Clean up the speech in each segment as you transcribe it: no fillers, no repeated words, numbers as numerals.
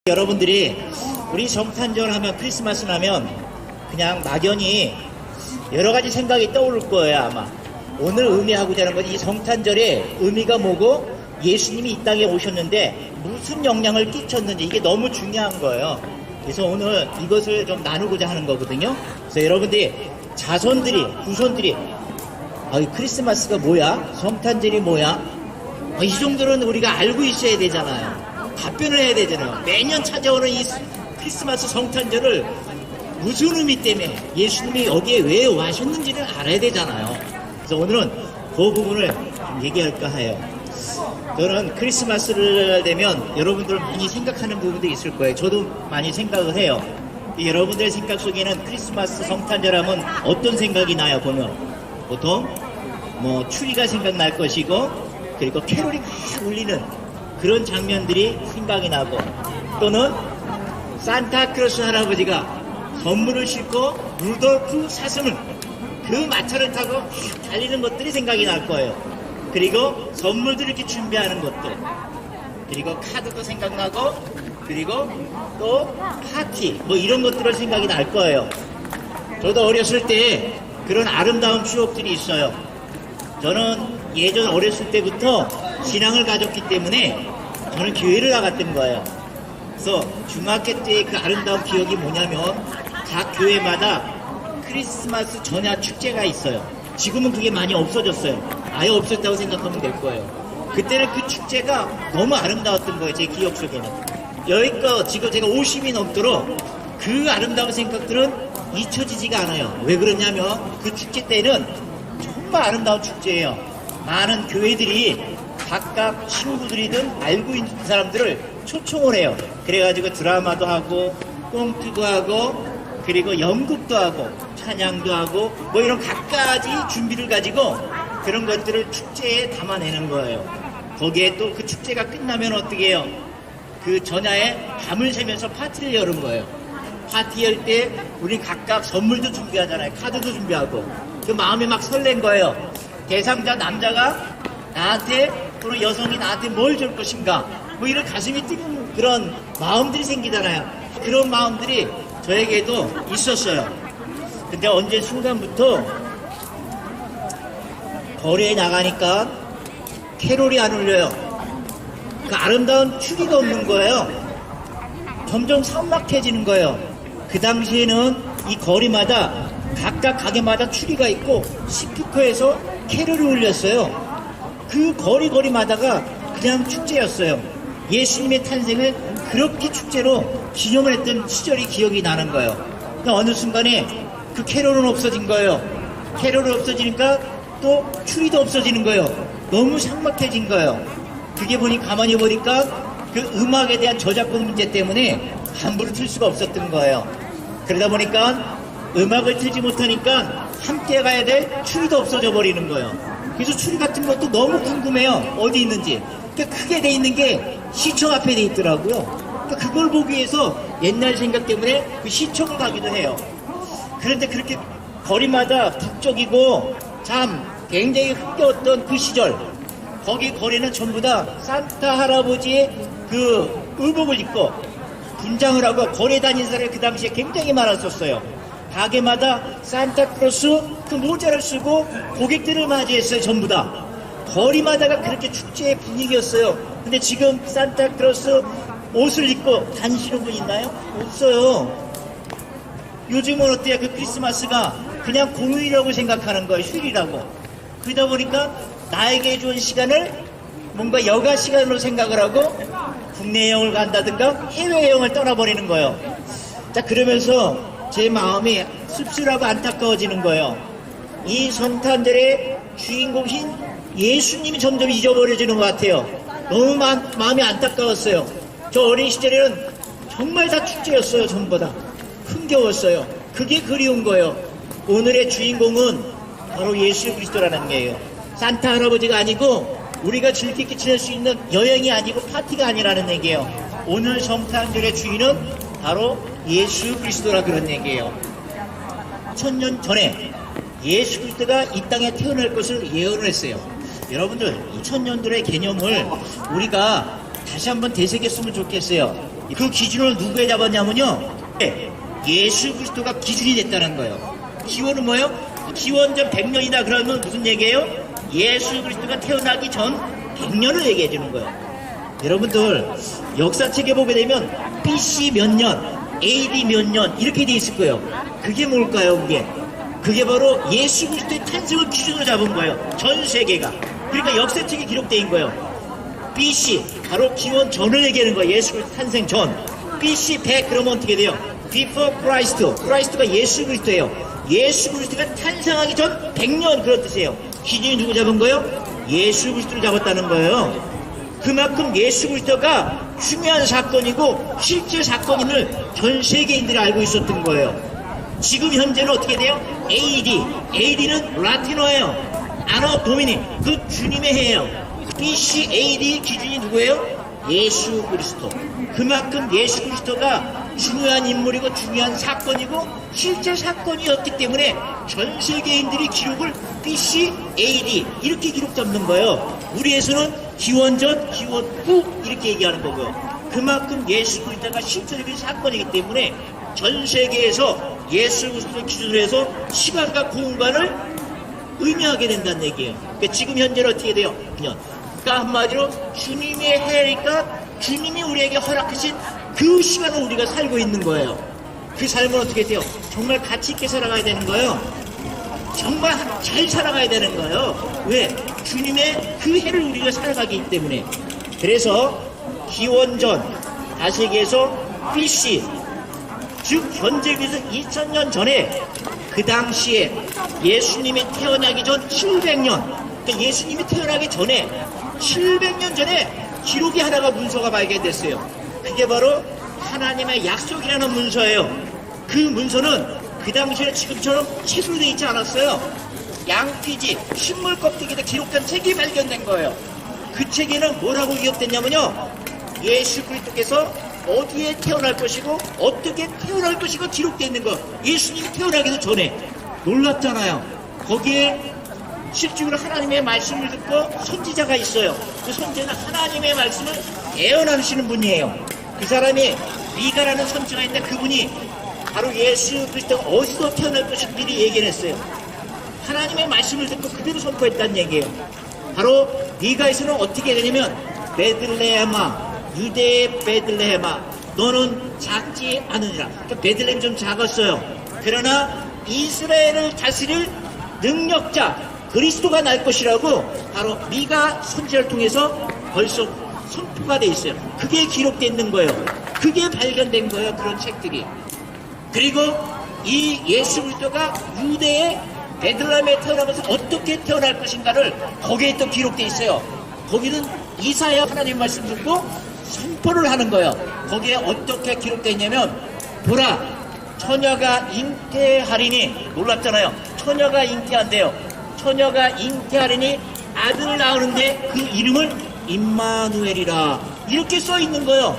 여러분들이 우리 성탄절 하면 크리스마스 하면 그냥 막연히 여러가지 생각이 떠오를 거예요. 아마 오늘 의미하고자 하는 건 이 성탄절의 의미가 뭐고 예수님이 이 땅에 오셨는데 무슨 영향을 끼쳤는지 이게 너무 중요한 거예요. 그래서 오늘 이것을 좀 나누고자 하는 거거든요. 그래서 여러분들이 자손들이 후손들이 이 크리스마스가 뭐야? 성탄절이 뭐야? 이 정도는 우리가 알고 있어야 되잖아요. 답변을 해야 되잖아요. 매년 찾아오는 이 크리스마스 성탄절을 무슨 의미 때문에 예수님이 여기에 왜 와셨는지를 알아야 되잖아요. 그래서 오늘은 그 부분을 좀 얘기할까 해요. 저는 크리스마스를 되면 여러분들 많이 생각하는 부분도 있을 거예요. 저도 많이 생각을 해요. 여러분들 생각 속에는 크리스마스 성탄절 하면 어떤 생각이 나요? 보면 보통 뭐 추리가 생각날 것이고, 그리고 캐롤이 막 울리는 그런 장면들이 생각이 나고, 또는 산타크로스 할아버지가 선물을 싣고 루돌프 사슴을 그 마차를 타고 달리는 것들이 생각이 날 거예요. 그리고 선물들을 이렇게 준비하는 것들, 그리고 카드도 생각나고, 그리고 또 파티 뭐 이런 것들을 생각이 날 거예요. 저도 어렸을 때 그런 아름다운 추억들이 있어요. 저는 예전 어렸을 때부터 신앙을 가졌기 때문에 저는 교회를 나갔던 거예요. 그래서 중학교 때 그 아름다운 기억이 뭐냐면 각 교회마다 크리스마스 전야 축제가 있어요. 지금은 그게 많이 없어졌어요. 아예 없었다고 생각하면 될 거예요. 그때는 그 축제가 너무 아름다웠던 거예요. 제 기억 속에는. 여기껏 지금 제가 50이 넘도록 그 아름다운 생각들은 잊혀지지가 않아요. 왜 그러냐면 그 축제 때는 정말 아름다운 축제예요. 많은 교회들이 각각 친구들이든 알고 있는 사람들을 초청을 해요. 그래가지고 드라마도 하고 꽁트도 하고, 그리고 연극도 하고 찬양도 하고 뭐 이런 각가지 준비를 가지고 그런 것들을 축제에 담아내는 거예요. 거기에 또 그 축제가 끝나면 어떻게 해요? 그 전야에 밤을 새면서 파티를 여는 거예요. 파티할 때 우리 각각 선물도 준비하잖아요. 카드도 준비하고. 그 마음이 막 설렌 거예요. 대상자 남자가 나한테, 또는 여성이 나한테 뭘 줄 것인가, 뭐 이런 가슴이 뛰는 그런 마음들이 생기잖아요. 그런 마음들이 저에게도 있었어요. 근데 언제 순간부터 거리에 나가니까 캐롤이 안 울려요. 그 아름다운 추리가 없는 거예요. 점점 삭막해지는 거예요. 그 당시에는 이 거리마다 각각 가게마다 추리가 있고 스피커에서 캐롤이 울렸어요. 그 거리마다가 그냥 축제였어요. 예수님의 탄생을 그렇게 축제로 기념을 했던 시절이 기억이 나는 거예요. 근데 어느 순간에 그 캐롤은 없어진 거예요. 캐롤이 없어지니까 또 추리도 없어지는 거예요. 너무 삭막해진 거예요. 그게 가만히 보니까 그 음악에 대한 저작권 문제 때문에 함부로 틀 수가 없었던 거예요. 그러다 보니까 음악을 틀지 못하니까 함께 가야 될 추리도 없어져 버리는 거예요. 그래서 추리 같은 것도 너무 궁금해요. 어디 있는지. 그러니까 크게 돼 있는 게 시청 앞에 돼 있더라고요. 그러니까 그걸 보기 위해서 옛날 생각 때문에 그 시청을 가기도 해요. 그런데 그렇게 거리마다 북적이고 참 굉장히 흥겨웠던 그 시절, 거기 거리는 전부 다 산타 할아버지의 그 의복을 입고 분장을 하고 거리에 다니는 사람이 그 당시에 굉장히 많았었어요. 가게마다 산타크로스 그 모자를 쓰고 고객들을 맞이했어요. 전부 다 거리마다가 그렇게 축제의 분위기였어요. 근데 지금 산타크로스 옷을 입고 다니시는 분 있나요? 없어요. 요즘은 어때요? 그 크리스마스가 그냥 공휴일이라고 생각하는 거예요. 휴일이라고. 그러다 보니까 나에게 준 시간을 뭔가 여가 시간으로 생각을 하고 국내 여행을 간다든가 해외 여행을 떠나버리는 거예요. 자, 그러면서 제 마음이 씁쓸하고 안타까워지는 거예요. 이 성탄절의 주인공인 예수님이 점점 잊어버려지는 것 같아요. 너무 마음이 안타까웠어요. 저 어린 시절에는 정말 다 축제였어요. 전부 다 흥겨웠어요. 그게 그리운 거예요. 오늘의 주인공은 바로 예수 그리스도라는 거예요. 산타 할아버지가 아니고 우리가 즐겁게 지낼 수 있는 여행이 아니고 파티가 아니라는 얘기예요. 오늘 성탄절의 주인은 바로 예수 그리스도라 그런 얘기예요. 2000년 전에 예수 그리스도가 이 땅에 태어날 것을 예언을 했어요. 여러분들 2000년도의 개념을 우리가 다시 한번 되새겼으면 좋겠어요. 그 기준을 누구에 잡았냐면요. 예수 그리스도가 기준이 됐다는 거예요. 기원은 뭐예요? 기원전 100년이다 그러면 무슨 얘기예요? 예수 그리스도가 태어나기 전 100년을 얘기해 주는 거예요. 여러분들 역사책에 보게 되면 BC 몇 년, AD 몇 년 이렇게 돼 있을 거예요. 그게 뭘까요? 그게 바로 예수 그리스도의 탄생을 기준으로 잡은 거예요. 전 세계가. 그러니까 역사책에 기록되어 있는 거예요. BC 바로 기원 전을 얘기하는 거예요. 예수 그리스도 탄생 전. BC 100 그러면 어떻게 돼요? Before Christ. 크라이스트가 예수 그리스도예요. 예수 그리스도가 탄생하기 전 100년 그런 뜻이에요. 기준이 누구 잡은 거예요? 예수 그리스도를 잡았다는 거예요. 그만큼 예수 그리스도가 중요한 사건이고 실제 사건임을 전 세계인들이 알고 있었던 거예요. 지금 현재는 어떻게 돼요? AD. AD는 라틴어예요. 아너 도미니. 그 주님의 해예요. BC AD 기준이 누구예요? 예수 그리스도. 그만큼 예수 그리스도가 중요한 인물이고 중요한 사건이고 실제 사건이었기 때문에 전 세계인들이 기록을 BC AD 이렇게 기록 잡는 거예요. 우리에서는 기원전, 기원 후 이렇게 얘기하는 거고요. 그만큼 예수 그리스도가 실제적인 사건이기 때문에 전 세계에서 예수 그리스도를 기준으로 해서 시간과 공간을 의미하게 된다는 얘기예요. 그러니까 지금 현재는 어떻게 돼요? 그러니까 한마디로 주님의 해니까 주님이 우리에게 허락하신 그 시간을 우리가 살고 있는 거예요. 그 삶은 어떻게 돼요? 정말 가치 있게 살아가야 되는 거예요. 정말 잘 살아가야 되는 거예요. 왜? 주님의 그 해를 우리가 살아가기 때문에. 그래서 기원전, 다시 얘기해서 BC, 즉 현재 비해서 2000년 전에 그 당시에 예수님이 태어나기 전 700년, 그러니까 예수님이 태어나기 전에 700년 전에 기록이 하나가 문서가 발견됐어요. 그게 바로 하나님의 약속이라는 문서예요. 그 문서는 그 당시에 지금처럼 책으로 되어 있지 않았어요. 양피지, 식물 껍데기에 기록된 책이 발견된 거예요. 그 책에는 뭐라고 기록됐냐면요. 예수 그리스도께서 어디에 태어날 것이고 어떻게 태어날 것이고 기록되어 있는 거. 예수님이 태어나기도 전에. 놀랍잖아요. 거기에 실제로 하나님의 말씀을 듣고 선지자가 있어요. 그 선지자는 하나님의 말씀을 예언하시는 분이에요. 그 사람이 미가라는 선지자가 있는데 그분이 바로 예수 그리스도가 어디서 태어날 것을 미리 얘기했어요. 하나님의 말씀을 듣고 그대로 선포했다는 얘기예요. 바로 미가에서는 어떻게 되냐면 베들레헴아, 유대의 베들레헴아, 너는 작지 않으니라. 그러니까 베들레헴 좀 작았어요. 그러나 이스라엘을 다스릴 능력자 그리스도가 날 것이라고 바로 미가 선지자를 통해서 벌써 선포가 돼 있어요. 그게 기록되어 있는 거예요. 그게 발견된 거예요. 그런 책들이. 그리고 이 예수 그리스도가 유대의 베들레헴에 태어나면서 어떻게 태어날 것인가를 거기에 또 기록되어 있어요. 거기는 이사야 하나님 말씀 듣고 선포를 하는 거예요. 거기에 어떻게 기록되어 있냐면 보라 처녀가 잉태하리니, 놀랍잖아요. 처녀가 잉태한대요. 처녀가 잉태하리니 아들을 낳으는데 그 이름을 임마누엘이라 이렇게 써 있는 거예요.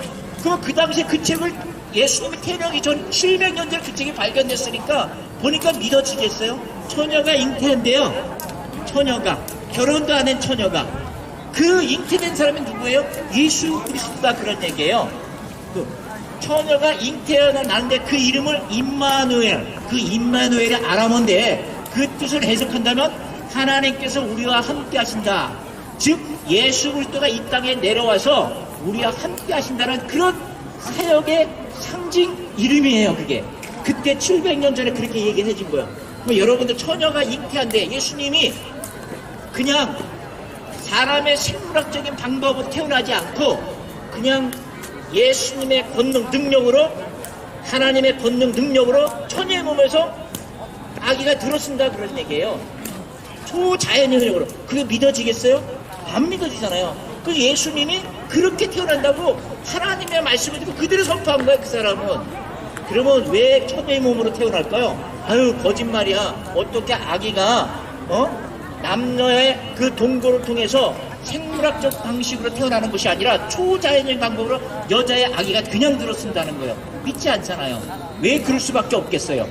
그 당시에 그 책을 예수님이 태어나기 전 700년 전에 그 책이 발견됐으니까 보니까 믿어지겠어요? 처녀가 잉태한대요. 처녀가 결혼도 안 한 처녀가 그 잉태된 사람이 누구예요? 예수 그리스도다 그런 얘기예요. 그 처녀가 잉태하는데 그 이름을 임마누엘, 그 임마누엘이 아람어인데 그 뜻을 해석한다면 하나님께서 우리와 함께 하신다. 즉 예수 그리스도가 이 땅에 내려와서 우리와 함께 하신다는 그런 사역의 상징 이름이에요. 그게 그때 700년 전에 그렇게 얘기를 해준 거예요. 그럼 여러분들 처녀가 잉태한데 예수님이 그냥 사람의 생물학적인 방법으로 태어나지 않고 그냥 예수님의 권능 능력으로, 하나님의 권능 능력으로 처녀의 몸에서 아기가 들어선다 그런 얘기예요. 초자연의 능력으로. 그게 믿어지겠어요? 안 믿어지잖아요. 그 예수님이 그렇게 태어난다고 하나님의 말씀을 듣고 그대로 선포한 거예요. 그 사람은. 그러면 왜 처녀의 몸으로 태어날까요? 아유 거짓말이야. 어떻게 아기가 남녀의 그 동거를 통해서 생물학적 방식으로 태어나는 것이 아니라 초자연적인 방법으로 여자의 아기가 그냥 들어선다는 거예요. 믿지 않잖아요. 왜 그럴 수밖에 없겠어요?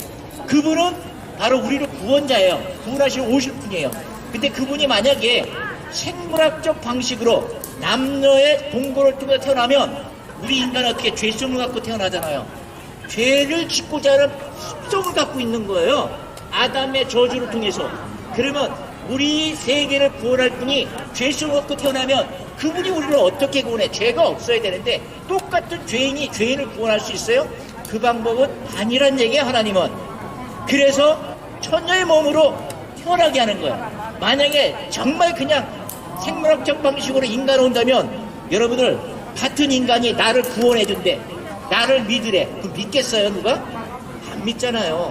그분은 바로 우리를 구원자예요. 구원하시러 오실 분이에요. 근데 그분이 만약에 생물학적 방식으로 남녀의 동거를 통해서 태어나면 우리 인간은 어떻게 죄성을 갖고 태어나잖아요. 죄를 짓고자 하는 습성을 갖고 있는 거예요. 아담의 저주를 통해서. 그러면 우리 세계를 구원할 분이 죄성을 갖고 태어나면 그분이 우리를 어떻게 구원해? 죄가 없어야 되는데 똑같은 죄인이 죄인을 구원할 수 있어요? 그 방법은 아니란 얘기예요, 하나님은. 그래서 처녀의 몸으로 태어나게 하는 거예요. 만약에 정말 그냥 생물학적 방식으로 인간을 온다면 여러분들 같은 인간이 나를 구원해 준대, 나를 믿으래. 그럼 믿겠어요, 누가? 안 믿잖아요.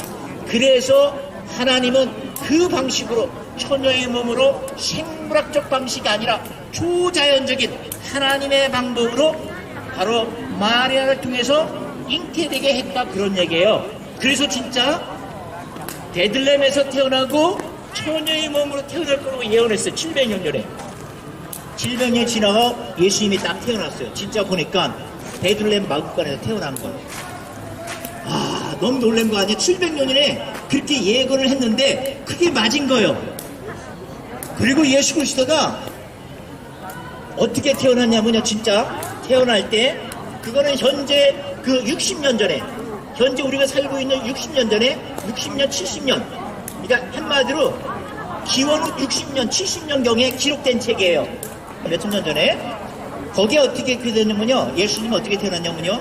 그래서 하나님은 그 방식으로 처녀의 몸으로 생물학적 방식이 아니라 초자연적인 하나님의 방법으로 바로 마리아를 통해서 잉태되게 했다, 그런 얘기예요. 그래서 진짜 베들레헴에서 태어나고 처녀의 몸으로 태어날 거라고 예언했어요. 700년 전에. 700년 지나고 예수님이 딱 태어났어요. 진짜 보니까 베들레헴 마구간에서 태어난 거예요. 아, 너무 놀란 거 아니에요? 700년이네 그렇게 예언을 했는데 그게 맞은 거예요. 그리고 예수 그리스도가 어떻게 태어났냐면요, 진짜 태어날 때 그거는 현재 그 60년 전에, 현재 우리가 살고 있는 60년 전에 60년 70년, 그러니까 한마디로 기원 후 60년 70년경에 기록된 책이에요. 몇천 년 전에. 거기에 어떻게 됐냐면요, 예수님이 어떻게 태어났냐면요,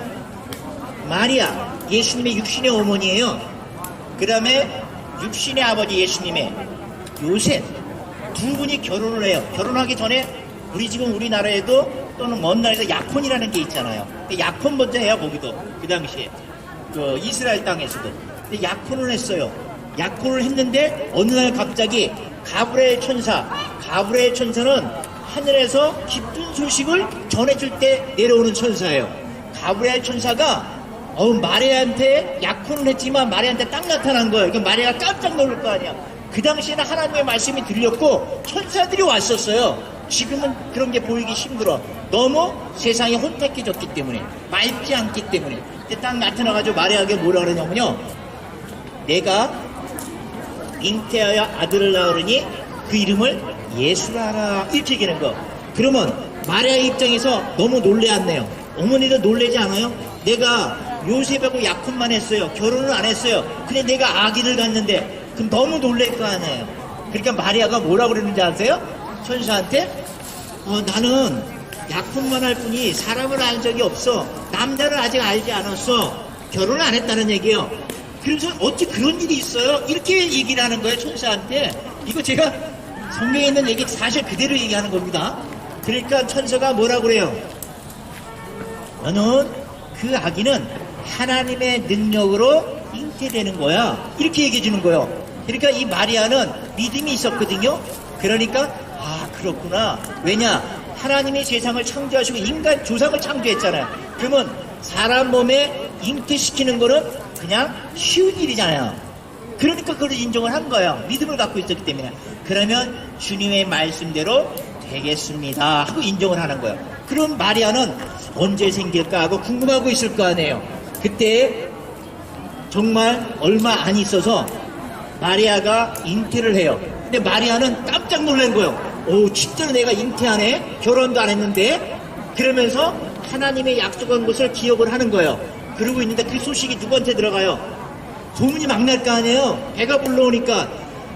마리아 예수님의 육신의 어머니예요. 그 다음에 육신의 아버지 예수님의 요셉, 두 분이 결혼을 해요. 결혼하기 전에 우리 지금 우리나라에도 또는 먼 나라에서 약혼이라는 게 있잖아요. 약혼 먼저 해요, 거기도. 그 당시에 그 이스라엘 땅에서도. 근데 약혼을 했어요. 약혼을 했는데 어느 날 갑자기 가브리엘 천사는 하늘에서 기쁜 소식을 전해줄 때 내려오는 천사예요. 가브리엘 천사가 마리아한테 약혼을 했지만 마리아한테 딱 나타난 거예요. 그러니까 마리아가 깜짝 놀랄 거 아니야. 그 당시에는 하나님의 말씀이 들렸고 천사들이 왔었어요. 지금은 그런 게 보이기 힘들어. 너무 세상이 혼탁해졌기 때문에, 맑지 않기 때문에. 근데 딱 나타나가지고 마리아에게 뭐라 그러냐면요, 내가 잉태하여 아들을 낳으리니 그 이름을 예수라 하라, 이렇게 얘기하는 거. 그러면 마리아의 입장에서 너무 놀래안네요. 어머니도 놀래지 않아요? 내가 요셉하고 약혼만 했어요. 결혼을 안 했어요. 근데 내가 아기를 갖는데, 그럼 너무 놀랄 거 아니에요. 그러니까 마리아가 뭐라고 그러는지 아세요? 천사한테? 나는 약혼만 할 뿐이 사람을 알 적이 없어. 남자를 아직 알지 않았어. 결혼을 안 했다는 얘기예요. 그래서 어찌 그런 일이 있어요? 이렇게 얘기를 하는 거예요, 천사한테. 이거 제가 성경에 있는 얘기 사실 그대로 얘기하는 겁니다. 그러니까 천사가 뭐라고 그래요? 너는 그 아기는 하나님의 능력으로 잉태되는 거야, 이렇게 얘기해 주는 거예요. 그러니까 이 마리아는 믿음이 있었거든요. 그러니까 그렇구나. 왜냐? 하나님이 세상을 창조하시고 인간 조상을 창조했잖아요. 그러면 사람 몸에 잉태시키는 거는 그냥 쉬운 일이잖아요. 그러니까 그걸 인정을 한 거예요. 믿음을 갖고 있었기 때문에. 그러면 주님의 말씀대로 되겠습니다 하고 인정을 하는 거예요. 그럼 마리아는 언제 생길까 하고 궁금하고 있을 거 아니에요. 그때 정말 얼마 안 있어서 마리아가 잉태를 해요. 근데 마리아는 깜짝 놀란 거예요. 진짜로 내가 잉태하네? 결혼도 안 했는데? 그러면서 하나님의 약속한 것을 기억을 하는 거예요. 그러고 있는데 그 소식이 누구한테 들어가요? 소문이 막 날 거 아니에요? 배가 불러오니까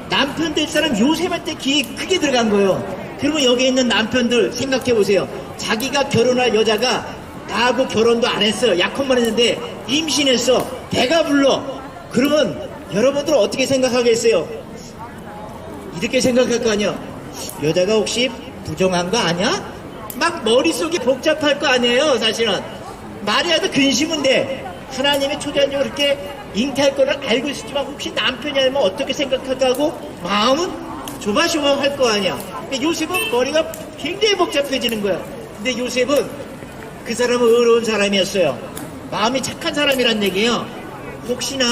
남편 될 사람 요셉한테 귀에 크게 들어간 거예요. 그러면 여기 있는 남편들 생각해 보세요. 자기가 결혼할 여자가 나하고 결혼도 안 했어. 약혼만 했는데 임신했어. 배가 불러. 그러면 여러분들 어떻게 생각하겠어요? 이렇게 생각할 거 아니야? 여자가 혹시 부정한 거 아니야? 막 머릿속이 복잡할 거 아니에요, 사실은. 마리아도 근심은 돼. 하나님의 초자연적으로 그렇게 잉태할 거를 알고 있었지만 혹시 남편이 알면 어떻게 생각할까 하고 마음은 조바조바할 거 아니야. 근데 요셉은 머리가 굉장히 복잡해지는 거야. 근데 요셉은 그 사람은 의로운 사람이었어요. 마음이 착한 사람이란 얘기예요. 혹시나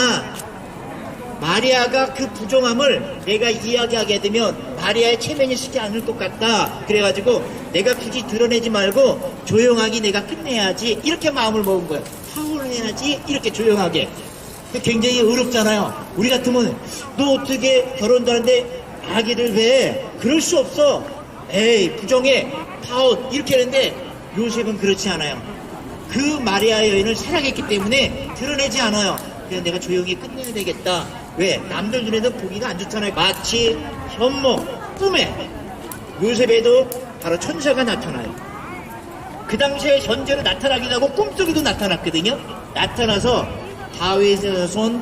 마리아가 그 부정함을 내가 이야기하게 되면 마리아의 체면이 쓰지 않을 것 같다. 그래가지고 내가 굳이 드러내지 말고 조용하게 내가 끝내야지, 이렇게 마음을 먹은 거예요. 파혼을 해야지, 이렇게 조용하게. 굉장히 어렵잖아요. 우리 같으면 너 어떻게 결혼도 하는데 아기를 왜? 그럴 수 없어. 에이, 부정해, 파혼, 이렇게 하는데 요셉은 그렇지 않아요. 그 마리아 여인을 사랑했기 때문에 드러내지 않아요. 그냥 내가 조용히 끝내야 되겠다. 왜? 남들 눈에도 보기가 안 좋잖아요. 마치 현몽, 꿈에 요셉에도 바로 천사가 나타나요. 그 당시에 현재로 나타나기도 하고 꿈속에도 나타났거든요. 나타나서 다윗의 손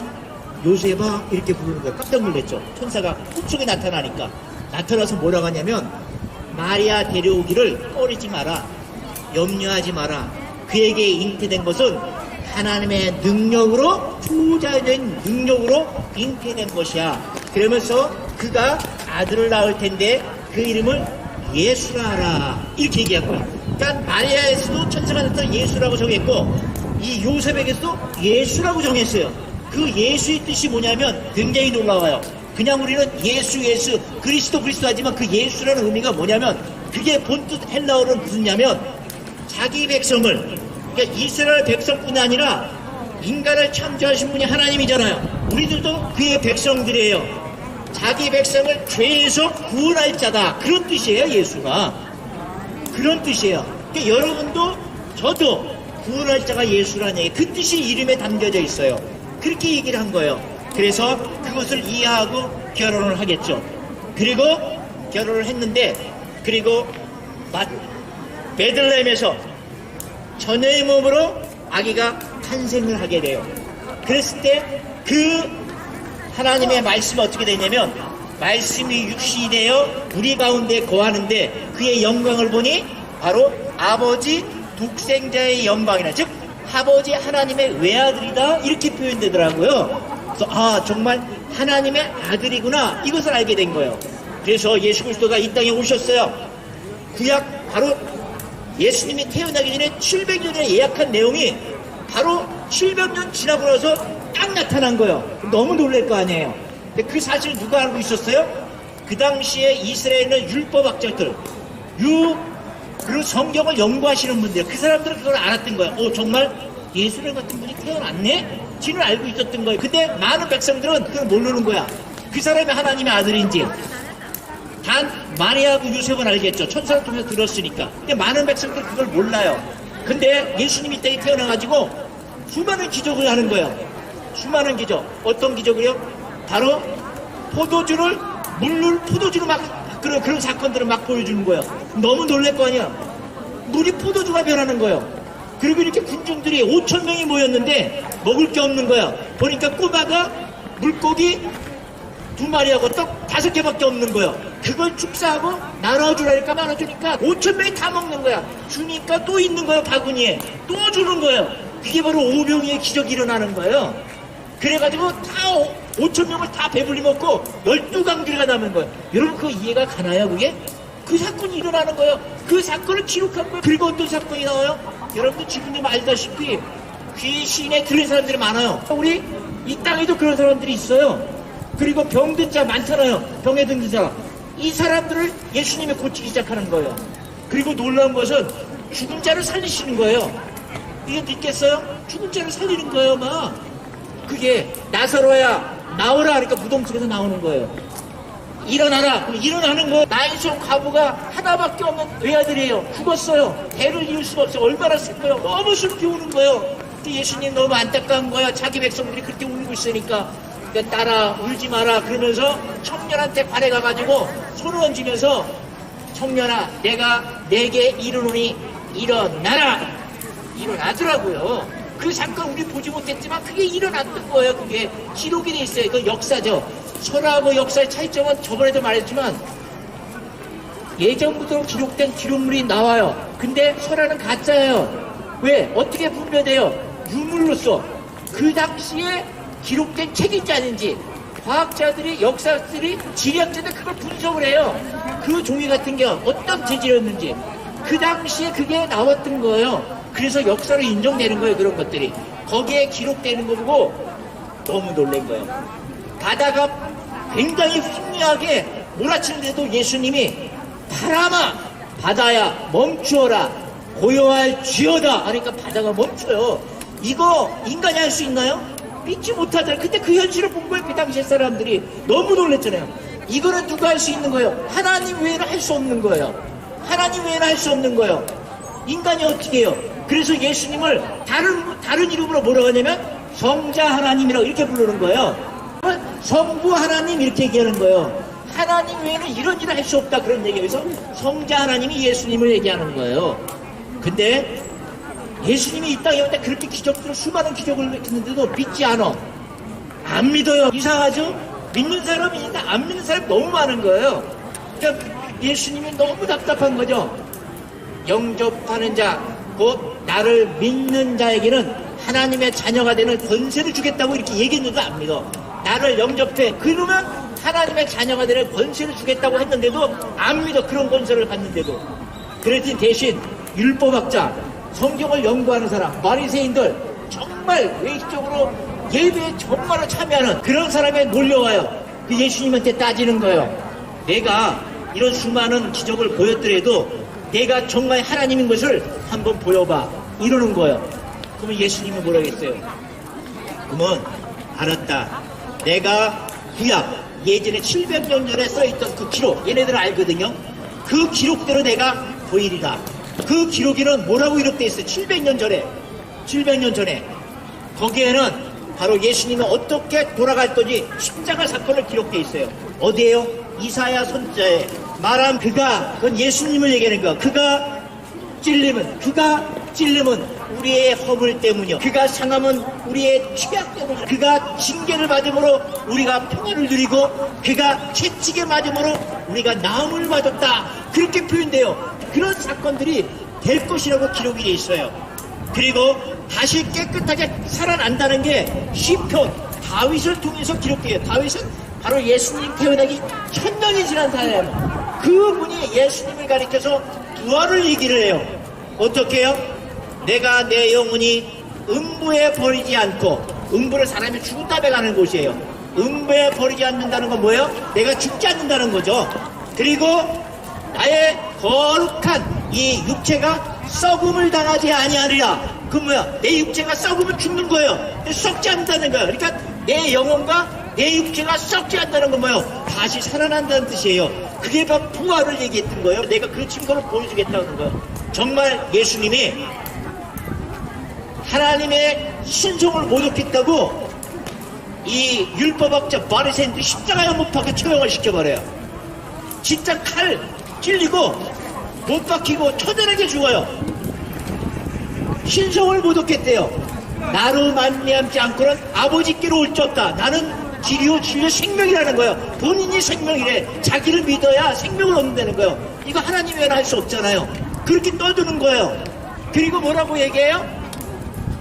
요셉아 이렇게 부르는 거예요. 깜짝 놀랐죠. 천사가 꿈속에 나타나니까. 나타나서 뭐라고 하냐면 마리아 데려오기를 꺼리지 마라. 염려하지 마라. 그에게 잉태된 것은 하나님의 능력으로, 투자된 능력으로 잉태된 것이야. 그러면서 그가 아들을 낳을 텐데 그 이름을 예수라 하라. 이렇게 얘기한 거야. 그러니까 마리아에서도 천사가 나타나 예수라고 정했고 이 요셉에게서도 예수라고 정했어요. 그 예수의 뜻이 뭐냐면 굉장히 놀라워요. 그냥 우리는 예수 그리스도 하지만 그 예수라는 의미가 뭐냐면 그게 본뜻 헬라어로는 무슨냐면 자기 백성을, 그러니까 이스라엘 백성뿐이 아니라 인간을 창조하신 분이 하나님이잖아요. 우리들도 그의 백성들이에요. 자기 백성을 죄에서 구원할 자다. 그런 뜻이에요. 예수가 그런 뜻이에요. 그러니까 여러분도 저도 구원할 자가 예수라는 얘기, 그 뜻이 이름에 담겨져 있어요. 그렇게 얘기를 한 거예요. 그래서 그것을 이해하고 결혼을 하겠죠. 그리고 결혼을 했는데, 그리고 베들레헴에서 처녀의 몸으로 아기가 탄생을 하게 돼요. 그랬을 때 그 하나님의 말씀이 어떻게 되냐면 말씀이 육신이 되어 우리 가운데 거하는데 그의 영광을 보니 바로 아버지 독생자의 영광이라, 즉 아버지 하나님의 외아들이다, 이렇게 표현되더라고요. 그래서 정말 하나님의 아들이구나, 이것을 알게 된 거예요. 그래서 예수 그리스도가 이 땅에 오셨어요. 구약 바로 예수님이 태어나기 전에 700년에 예약한 내용이 바로 700년 지나고 나서 딱 나타난 거예요. 너무 놀랄 거 아니에요. 근데 그 사실을 누가 알고 있었어요? 그 당시에 이스라엘은 율법학자들, 그리고 성경을 연구하시는 분들, 그 사람들은 그걸 알았던 거예요. 정말 예수님 같은 분이 태어났네? 지는 알고 있었던 거예요. 근데 많은 백성들은 그걸 모르는 거야. 그 사람이 하나님의 아들인지. 단 마리아하고 요셉은 알겠죠. 천사를 통해서 들었으니까. 근데 많은 백성들은 그걸 몰라요. 근데 예수님이 이 땅에 태어나가지고 수많은 기적을 하는 거예요. 수많은 기적. 어떤 기적이요? 바로 포도주를 포도주로 막 그런 사건들을 막 보여주는 거예요. 너무 놀랄 거 아니야. 물이 포도주가 변하는 거예요. 그리고 이렇게 군중들이 5,000명이 모였는데 먹을 게 없는 거야. 보니까 꼬마가 물고기 2마리하고 떡 5개밖에 없는 거야. 그걸 축사하고 나눠주라니까 나눠주니까 5,000명이 다 먹는 거야. 주니까 또 있는 거야. 바구니에 또 주는 거예요. 그게 바로 오병이의 기적이 일어나는 거예요. 그래가지고 다 5,000명을 다 배불리 먹고 12강들가 남은 거예요. 여러분 그거 이해가 가나요? 그게? 그 사건이 일어나는 거예요. 그 사건을 기록한 거예요. 그리고 어떤 사건이 나와요? 여러분도 지금도 알다시피 귀신에 들린 사람들이 많아요. 우리 이 땅에도 그런 사람들이 있어요. 그리고 병든 자 많잖아요. 병에 든 자. 이 사람들을 예수님이 고치기 시작하는 거예요. 그리고 놀라운 것은 죽은 자를 살리시는 거예요. 이게 믿겠어요? 죽은 자를 살리는 거예요. 막 그게 나사로야 나오라 하니까 무덤 속에서 나오는 거예요. 일어나라. 일어나는 거. 나인손 과부가 하나밖에 없는 외아들이에요. 죽었어요. 배를 이을 수가 없어요. 얼마나 슬퍼요. 너무 슬피 우는 거예요. 예수님 너무 안타까운 거야. 자기 백성들이 그렇게 울고 있으니까. 그러니까 따라 울지 마라 그러면서 청년한테 반해가가지고 손을 얹으면서 청년아 내가 내게 이르노니 일어나라. 일어나더라고요. 그 사건 우리 보지 못했지만 그게 일어났던 거예요. 그게 기록이 돼 있어요. 그 역사죠. 설하고 역사의 차이점은 저번에도 말했지만 예전부터 기록된 기록물이 나와요. 근데 설화는 가짜예요. 왜? 어떻게 분별돼요? 유물로서 그 당시에 기록된 책인지 아닌지 과학자들이, 역사들이, 지리학자들이 그걸 분석을 해요. 그 종이 같은 게 어떤 재질이었는지 그 당시에 그게 나왔던 거예요. 그래서 역사로 인정되는 거예요. 그런 것들이 거기에 기록되는 거 보고 너무 놀란 거예요. 바다가 굉장히 흥미하게 몰아치는데도 예수님이 바람아 바다야 멈추어라 고요할 쥐어다 하니까 바다가 멈춰요. 이거 인간이 할 수 있나요? 믿지 못하잖아요. 근데 그 현실을 본 거예요. 그 당시에 사람들이 너무 놀랐잖아요. 이거는 누가 할 수 있는 거예요? 하나님 외에는 할 수 없는 거예요. 하나님 외에는 할 수 없는 거예요. 인간이 어떻게 해요? 그래서 예수님을 다른 이름으로 뭐라고 하냐면 성자 하나님이라고 이렇게 부르는 거예요. 성부 하나님 이렇게 얘기하는 거예요. 하나님 외에는 이런 일을 할 수 없다 그런 얘기에서 성자 하나님이 예수님을 얘기하는 거예요. 근데 예수님이 이 땅에 올 때 그렇게 기적들을 수많은 기적을 했는데도 믿지 않아. 안 믿어요. 이상하죠? 믿는 사람이 있는데 안 믿는 사람이 너무 많은 거예요. 그러니까 예수님이 너무 답답한 거죠. 영접하는 자, 곧 나를 믿는 자에게는 하나님의 자녀가 되는 권세를 주겠다고 이렇게 얘기했는데도 안 믿어. 나를 영접해. 그러면 하나님의 자녀가 되는 권세를 주겠다고 했는데도 안 믿어. 그런 권세를 받는데도. 그랬더니 대신 율법학자, 성경을 연구하는 사람, 바리새인들, 정말 외식적으로 예배에 정말로 참여하는 그런 사람에 몰려와요. 그 예수님한테 따지는 거예요. 내가 이런 수많은 기적을 보였더라도 내가 정말 하나님인 것을 한번 보여봐. 이러는 거예요. 그러면 예수님이 뭐라고 했어요? 그러면 알았다. 내가 구약 예전에 700년 전에 써있던 그 기록, 얘네들은 알거든요. 그 기록대로 내가 보이리라. 그 기록에는 뭐라고 이렇게 있어요? 700년 전에 거기에는 바로 예수님이 어떻게 돌아갈 건지 십자가 사건을 기록되어 있어요. 어디에요? 이사야 선자에 말한 그건 예수님을 얘기하는 거야. 그가 찔림은 우리의 허물 때문이요. 그가 상함은 우리의 취약 때문이요. 그가 징계를 받음으로 우리가 평안을 누리고 그가 채찍에 맞음으로 우리가 나음을 받았다. 그렇게 표현돼요. 그런 사건들이 될 것이라고 기록이 돼 있어요. 그리고 다시 깨끗하게 살아난다는 게 시편 다윗을 통해서 기록돼요. 다윗은 바로 예수님 태어나기 1000년이 지난 사람. 그분이 예수님을 가리켜서 부활을 얘기를 해요. 어떻게 해요? 내가 내 영혼이 음부에 버리지 않고, 음부를 사람이 죽은 다음에 가는 곳이에요. 음부에 버리지 않는다는 건 뭐예요? 내가 죽지 않는다는 거죠. 그리고 나의 거룩한 이 육체가 썩음을 당하지 아니하리라. 그 뭐야? 내 육체가 썩으면 죽는 거예요. 썩지 않는다는 거예요. 그러니까 내 영혼과 내 육체가 썩지 않는다는 건 뭐예요? 다시 살아난다는 뜻이에요. 그게 바로 부활을 얘기했던 거예요. 내가 그 증거를 보여주겠다는 거예요. 정말 예수님이 하나님의 신성을 모독했다고 이 율법학자 바리새인들이 십자가에 못 박혀 처형을 시켜버려요. 진짜 칼 찔리고 못 박히고 처절하게 죽어요. 신성을 모독했대요. 나로 말미암지 않고는 아버지께로 올 수 없다. 나는 길이요 진리요 생명이라는 거예요. 본인이 생명이래. 자기를 믿어야 생명을 얻는다는 거예요. 이거 하나님 외에는 할 수 없잖아요. 그렇게 떠드는 거예요. 그리고 뭐라고 얘기해요?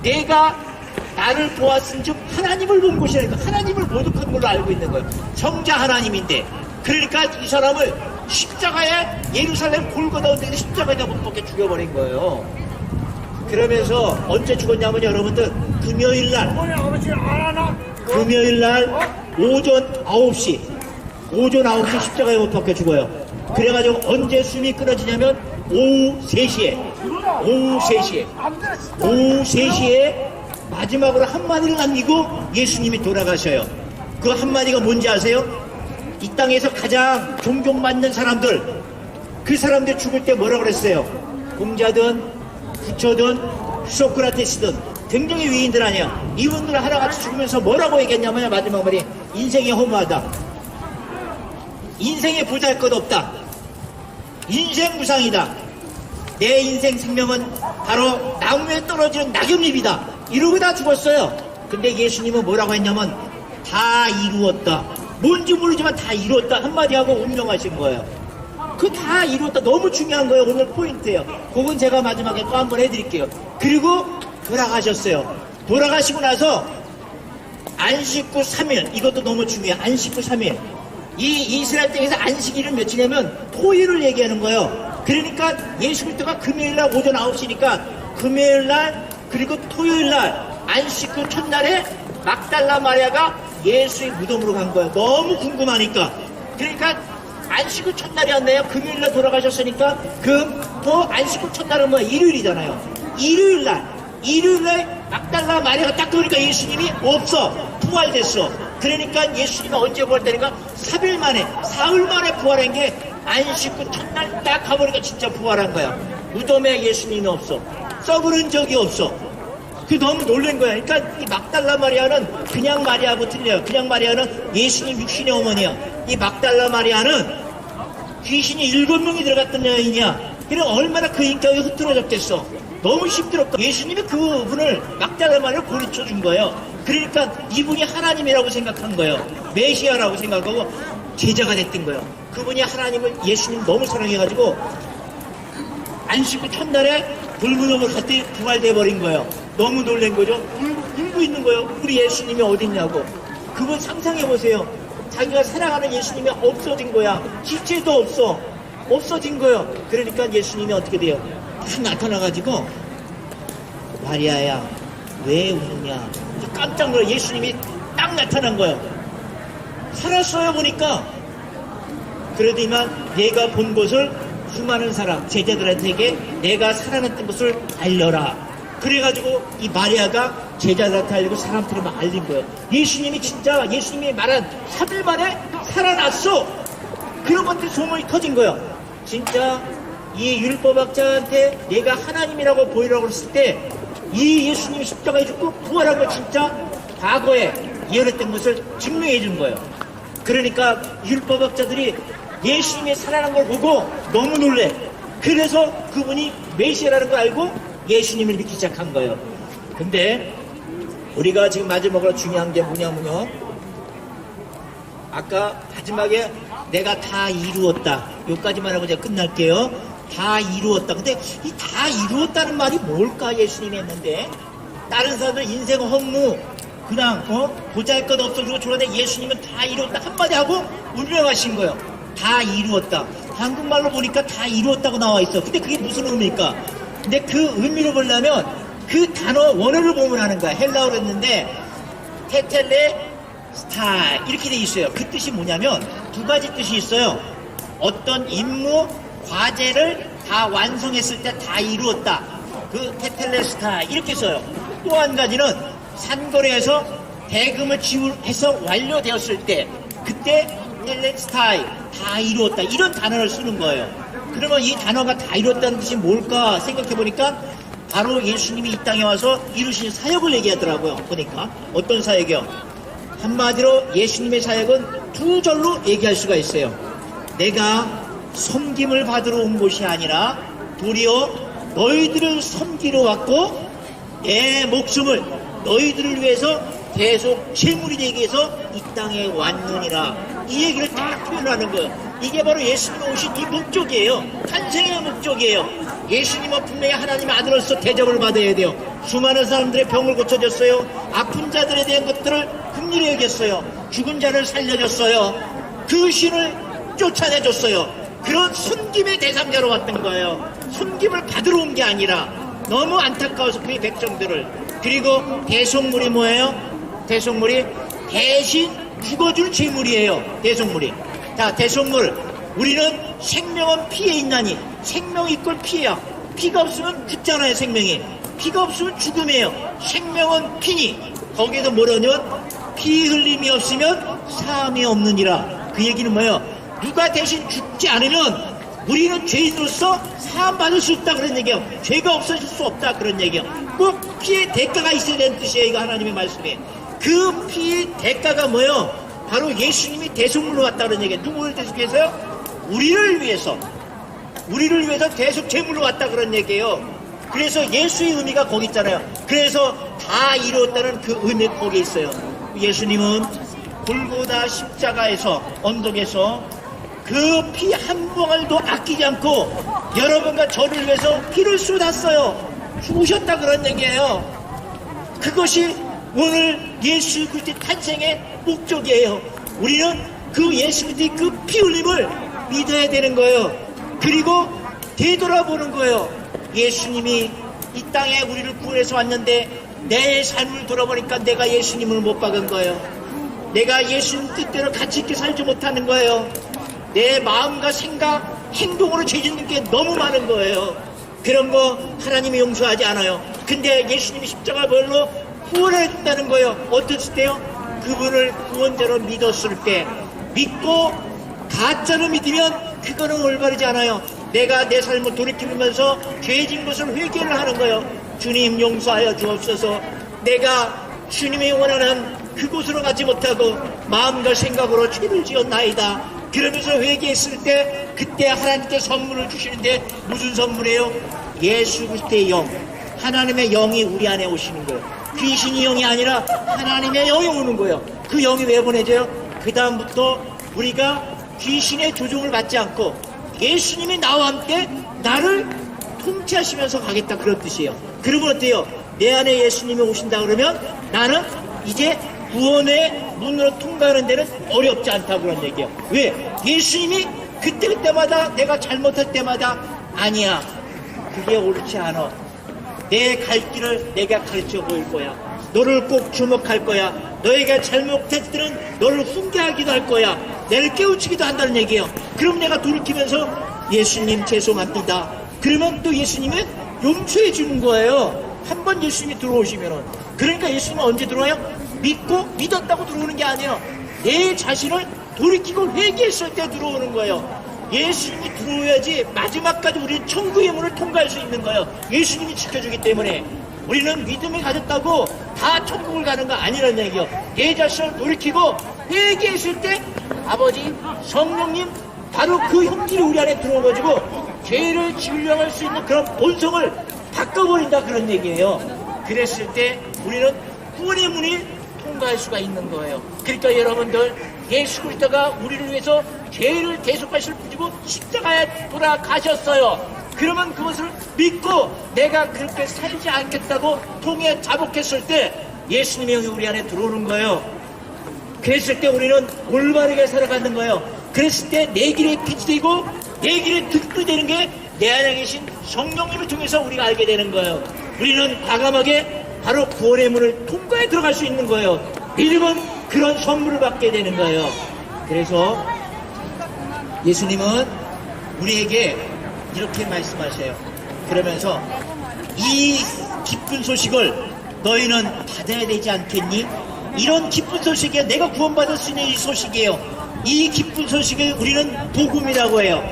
내가 나를 보았은 즉 하나님을 본 것이라니까. 하나님을 모독한 걸로 알고 있는 거예요. 성자 하나님인데. 그러니까 이 사람을 십자가에 예루살렘 골고다 온데 십자가에다 못 박혀 죽여버린 거예요. 그러면서 언제 죽었냐면 여러분들 금요일날 오전 9시 십자가에 못 박혀 죽어요. 그래가지고 언제 숨이 끊어지냐면 오후 3시에 마지막으로 한마디를 남기고 예수님이 돌아가셔요. 그 한마디가 뭔지 아세요? 이 땅에서 가장 존경받는 사람들, 그 사람들 죽을 때 뭐라고 그랬어요? 공자든 부처든 소크라테스든 굉장히 위인들 아니야. 이분들 하나같이 죽으면서 뭐라고 얘기했냐면 마지막 말이 인생이 허무하다. 인생에 보잘것없다. 인생 무상이다. 내 인생 생명은 바로 나무에 떨어지는 낙엽잎이다. 이러고 다 죽었어요. 근데 예수님은 뭐라고 했냐면 다 이루었다. 뭔지 모르지만 다 이루었다 한마디 하고 운명하신 거예요. 그 다 이루었다. 너무 중요한 거예요. 오늘 포인트예요. 그건 제가 마지막에 또 한번 해드릴게요. 그리고 돌아가셨어요. 돌아가시고 나서 안식 후 3일. 이것도 너무 중요해요. 안식 후 3일. 이 이스라엘 땅에서 안식일은 며칠이냐면 토일을 얘기하는 거예요. 그러니까 예수 그리스도가 금요일날 오전 9시니까 금요일날 그리고 토요일날 안식 후 첫날에 막달라 마리아가 예수의 무덤으로 간 거예요. 너무 궁금하니까. 그러니까 안식 후 첫날이었네요. 금요일날 돌아가셨으니까 또 안식 후 첫날은 뭐야? 일요일이잖아요. 일요일날 막달라 마리아가 딱 보니까 예수님이 없어. 부활됐어. 그러니까 예수님이 언제 부활되니까 3일 만에 사흘 만에 부활한 게 안식 후 첫날 딱 가보니까 진짜 부활한 거야. 무덤에 예수님이 없어. 썩으른 적이 없어. 그 너무 놀란 거야. 그러니까 이 막달라 마리아는 그냥 마리아하고 틀려요. 그냥 마리아는 예수님 육신의 어머니야. 이 막달라 마리아는 귀신이 7명이 들어갔던 여인이야. 그럼 얼마나 그 인격이 흐트러졌겠어. 너무 힘들었고 예수님이 그분을 막달라 마리아를 고리쳐 준 거예요. 그러니까 이분이 하나님이라고 생각한 거예요. 메시아라고 생각하고 제자가 됐던 거예요. 그분이 하나님을 예수님 너무 사랑해가지고 안식구 첫날에 불문업을 할 때 부활돼 버린 거예요. 너무 놀란 거죠. 울고 있는 거예요. 우리 예수님이 어딨냐고. 그분 상상해 보세요. 자기가 사랑하는 예수님이 없어진 거야. 기체도 없어. 없어진 거예요. 그러니까 예수님이 어떻게 돼요? 딱 나타나가지고 마리아야 왜 우느냐. 깜짝 놀라. 예수님이 딱 나타난 거예요. 살았어요 보니까. 그래도 이만 내가 본 것을 수많은 사람 제자들한테 내가 살아났던 것을 알려라. 그래가지고 이 마리아가 제자들한테 알리고 사람들이 막 알린 거예요. 예수님이 진짜 예수님이 말한 3일 만에 살아났어. 그런 것들 소문이 터진 거예요. 진짜 이 율법학자한테 내가 하나님이라고 보이라고 했을 때 이 예수님이 십자가에 죽고 부활한 거 진짜 과거에 예언했던 것을 증명해 준 거예요. 그러니까 율법학자들이 예수님이 살아난 걸 보고 너무 놀래. 그래서 그분이 메시아라는 걸 알고 예수님을 믿기 시작한 거예요. 근데 우리가 지금 마지막으로 중요한 게 뭐냐면요. 아까 마지막에 내가 다 이루었다. 여기까지만 하고 제가 끝날게요. 다 이루었다. 근데 이 다 이루었다는 말이 뭘까 예수님이 했는데 다른 사람들 인생 허무 그냥 보잘것 없어 그러고 저런데 예수님은 다 이루었다 한마디 하고 운명하신 거예요. 다 이루었다. 한국말로 보니까 다 이루었다고 나와 있어. 근데 그게 무슨 의미일까? 근데 그 의미를 보려면 그 단어 원어를 보면 하는 거야. 헬라어로 했는데 테텔레 스타 이렇게 돼 있어요. 그 뜻이 뭐냐면 두 가지 뜻이 있어요. 어떤 임무, 과제를 다 완성했을 때 다 이루었다. 그 테텔레 스타 이렇게 써요. 또 한 가지는 산거리에서 대금을 지불해서 완료되었을 때 그때 텔레스타이 다 이루었다 이런 단어를 쓰는 거예요. 그러면 이 단어가 다 이루었다는 뜻이 뭘까 생각해 보니까 바로 예수님이 이 땅에 와서 이루신 사역을 얘기하더라고요. 보니까 어떤 사역이요? 한마디로 예수님의 사역은 두 절로 얘기할 수가 있어요. 내가 섬김을 받으러 온 것이 아니라 도리어 너희들을 섬기러 왔고 내 목숨을 너희들을 위해서 계속 제물이 되기 위해서 이 땅에 왔느니라. 이 얘기를 딱 표현하는 거예요. 이게 바로 예수님이 오신 이 목적이에요. 탄생의 목적이에요. 예수님은 분명히 하나님의 아들로서 대접을 받아야 돼요. 수많은 사람들의 병을 고쳐줬어요. 아픈 자들에 대한 것들을 긍휼히 여겼어요. 죽은 자를 살려줬어요. 그 신을 쫓아내줬어요. 그런 순김의 대상자로 왔던 거예요. 순김을 받으러 온 게 아니라 너무 안타까워서 그의 백성들을. 그리고 대속물이 뭐예요? 대속물이 대신 죽어줄 제물이에요. 대속물이. 자, 대속물. 우리는 생명은 피에 있나니 생명이 이꼴 피야. 피가 없으면 죽잖아요. 생명이. 피가 없으면 죽음이에요. 생명은 피니 거기에도 뭐라냐면 피 흘림이 없으면 사함이 없느니라. 그 얘기는 뭐예요? 누가 대신 죽지 않으면 우리는 죄인으로서 사함받을 수 있다 그런 얘기예요. 죄가 없어질 수 없다 그런 얘기예요. 꼭 피의 대가가 있어야 되는 뜻이에요. 이거 하나님의 말씀에. 그 피의 대가가 뭐예요? 바로 예수님이 대속물로 왔다 그런 얘기예요. 누구를 대속해서요? 우리를 위해서 대속 제물로 왔다 그런 얘기예요. 그래서 예수의 의미가 거기 있잖아요. 그래서 다 이루었다는 그 의미가 거기 있어요. 예수님은 골고다 십자가에서 언덕에서 그 피 한 방울도 아끼지 않고 여러분과 저를 위해서 피를 쏟았어요. 죽으셨다 그런 얘기예요. 그것이 오늘 예수 그리스도의 탄생의 목적이에요. 우리는 그 예수 그리스도의 그 피 흘림을 믿어야 되는 거예요. 그리고 되돌아보는 거예요. 예수님이 이 땅에 우리를 구원해서 왔는데 내 삶을 돌아보니까 내가 예수님을 못 박은 거예요. 내가 예수님 뜻대로 가치 있게 살지 못하는 거예요. 내 마음과 생각, 행동으로 죄짓는 게 너무 많은 거예요. 그런 거 하나님이 용서하지 않아요. 근데 예수님이 십자가 벌로 구원해 준다는 거예요. 어땠을 때요? 그분을 구원자로 믿었을 때. 믿고 가짜로 믿으면 그거는 올바르지 않아요. 내가 내 삶을 돌이키면서 죄진 것을 회개를 하는 거예요. 주님 용서하여 주옵소서. 내가 주님이 원하는 그곳으로 가지 못하고 마음과 생각으로 죄를 지었나이다. 그러면서 회개했을 때 그때 하나님께 선물을 주시는데 무슨 선물이에요? 예수 그리스도의 영, 하나님의 영이 우리 안에 오시는 거예요. 귀신이 영이 아니라 하나님의 영이 오는 거예요. 그 영이 왜 보내져요? 그 다음부터 우리가 귀신의 조종을 받지 않고 예수님이 나와 함께 나를 통치하시면서 가겠다, 그런 뜻이에요. 그러면 어때요? 내 안에 예수님이 오신다 그러면 나는 이제 구원의 문으로 통과하는 데는 어렵지 않다, 그런 얘기예요. 왜? 예수님이 그때마다 내가 잘못할 때마다 아니야, 그게 옳지 않아, 내 갈 길을 내가 가르쳐 보일 거야, 너를 꼭 주목할 거야, 너희가 잘못했을 때는 너를 훈계하기도 할 거야, 내를 깨우치기도 한다는 얘기예요. 그럼 내가 돌이키면서 예수님 죄송합니다. 그러면 또 예수님은 용서해 주는 거예요. 한번 예수님이 들어오시면은. 그러니까 예수님은 언제 들어와요? 믿고 믿었다고 들어오는 게 아니에요. 내 자신을 돌이키고 회개했을 때 들어오는 거예요. 예수님이 들어오야지 마지막까지 우리는 천국의 문을 통과할 수 있는 거예요. 예수님이 지켜주기 때문에. 우리는 믿음을 가졌다고 다 천국을 가는 거 아니라는 얘기예요. 내 자신을 돌이키고 회개했을 때 아버지 성령님 바로 그 형질이 우리 안에 들어와가지고 죄를 진령할 수 있는 그런 본성을 바꿔버린다, 그런 얘기예요. 그랬을 때 우리는 구원의 문을 통과할 수가 있는 거예요. 그러니까 여러분들, 예수 그리스도가 우리를 위해서 죄를 대속하실 분이고 십자가에 돌아가셨어요. 그러면 그것을 믿고 내가 그렇게 살지 않겠다고 통에 자복했을 때 예수님의 영이 우리 안에 들어오는 거예요. 그랬을 때 우리는 올바르게 살아가는 거예요. 그랬을 때 내 길에 빛이 되고 내 길에 득이 되는 게 내 안에 계신 성령님을 통해서 우리가 알게 되는 거예요. 우리는 과감하게 바로 구원의 문을 통과해 들어갈 수 있는 거예요. 믿음은 그런 선물을 받게 되는 거예요. 그래서 예수님은 우리에게 이렇게 말씀하셔요. 그러면서 이 기쁜 소식을 너희는 받아야 되지 않겠니? 이런 기쁜 소식이에요. 내가 구원받을 수 있는 이 소식이에요. 이 기쁜 소식을 우리는 복음이라고 해요.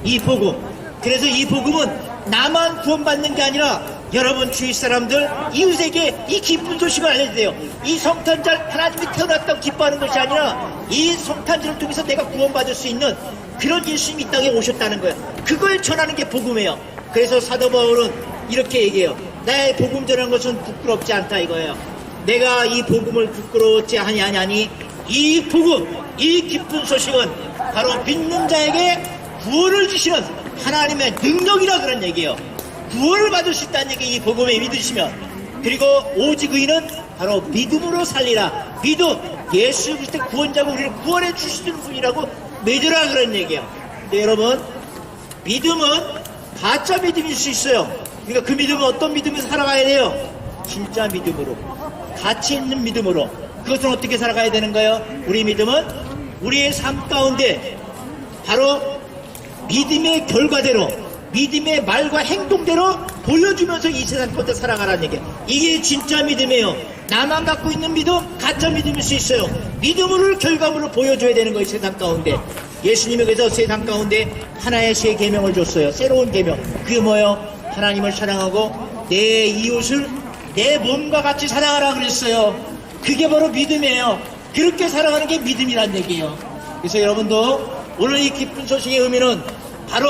이 복음. 그래서 이 복음은 나만 구원받는 게 아니라 여러분 주위 사람들, 이웃에게 이 기쁜 소식을 알려야 돼요. 이 성탄절, 하나님이 태어났다고 기뻐하는 것이 아니라 이 성탄절을 통해서 내가 구원받을 수 있는 그런 예수님이 이 땅에 오셨다는 거예요. 그걸 전하는 게 복음이에요. 그래서 사도 바울은 이렇게 얘기해요. 나의 복음 전하는 것은 부끄럽지 않다, 이거예요. 내가 이 복음을 부끄러웠지 아니하니 이 복음, 이 기쁜 소식은 바로 믿는 자에게 구원을 주시는 하나님의 능력이라, 그런 얘기예요. 구원을 받을 수 있다는 얘기, 이 복음에 믿으시면. 그리고 오직 의인은 바로 믿음으로 살리라. 믿음, 예수 그리스도의 구원자고 우리를 구원해 주시는 분이라고 믿으라, 그런 얘기예요. 근데 여러분, 믿음은 가짜 믿음일 수 있어요. 그러니까 그 믿음은 어떤 믿음에서 살아가야 돼요? 진짜 믿음으로, 가치 있는 믿음으로. 그것은 어떻게 살아가야 되는 거예요? 우리 믿음은 우리의 삶 가운데 바로 믿음의 결과대로, 믿음의 말과 행동대로 보여주면서 이 세상 가운데 살아가라는 얘기예요. 이게 진짜 믿음이에요. 나만 갖고 있는 믿음, 가짜 믿음일 수 있어요. 믿음으로 결과물을 보여줘야 되는 거예요, 세상 가운데. 예수님이 그래서 세상 가운데 하나의 새 계명을 줬어요. 새로운 계명. 그게 뭐예요? 하나님을 사랑하고 내 이웃을 내 몸과 같이 사랑하라 그랬어요. 그게 바로 믿음이에요. 그렇게 살아가는 게 믿음이란 얘기예요. 그래서 여러분도 오늘 이 기쁜 소식의 의미는 바로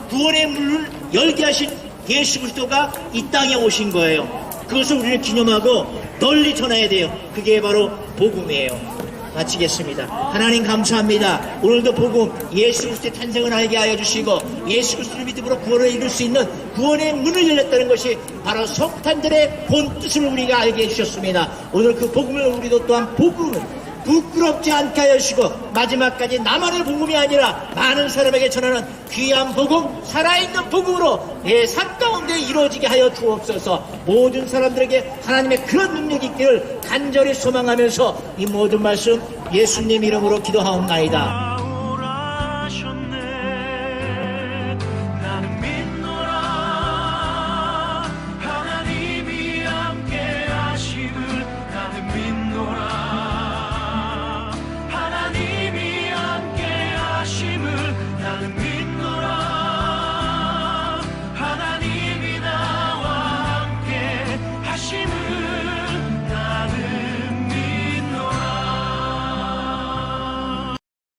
구원의 문을 열게 하신 예수 그리스도가 이 땅에 오신 거예요. 그것을 우리는 기념하고 널리 전해야 돼요. 그게 바로 복음이에요. 마치겠습니다. 하나님 감사합니다. 오늘도 복음, 예수 그리스도의 탄생을 알게 하여 주시고 예수 그리스도를 믿음으로 구원을 이룰 수 있는 구원의 문을 열렸다는 것이 바로 성탄절의 본 뜻을 우리가 알게 해주셨습니다. 오늘 그 복음을 우리도 또한 복음을 부끄럽지 않게 하여 주시고 마지막까지 나만의 복음이 아니라 많은 사람에게 전하는 귀한 복음, 살아있는 복음으로 내 삶 가운데 이루어지게 하여 주옵소서. 모든 사람들에게 하나님의 그런 능력이 있기를 간절히 소망하면서 이 모든 말씀 예수님 이름으로 기도하옵나이다.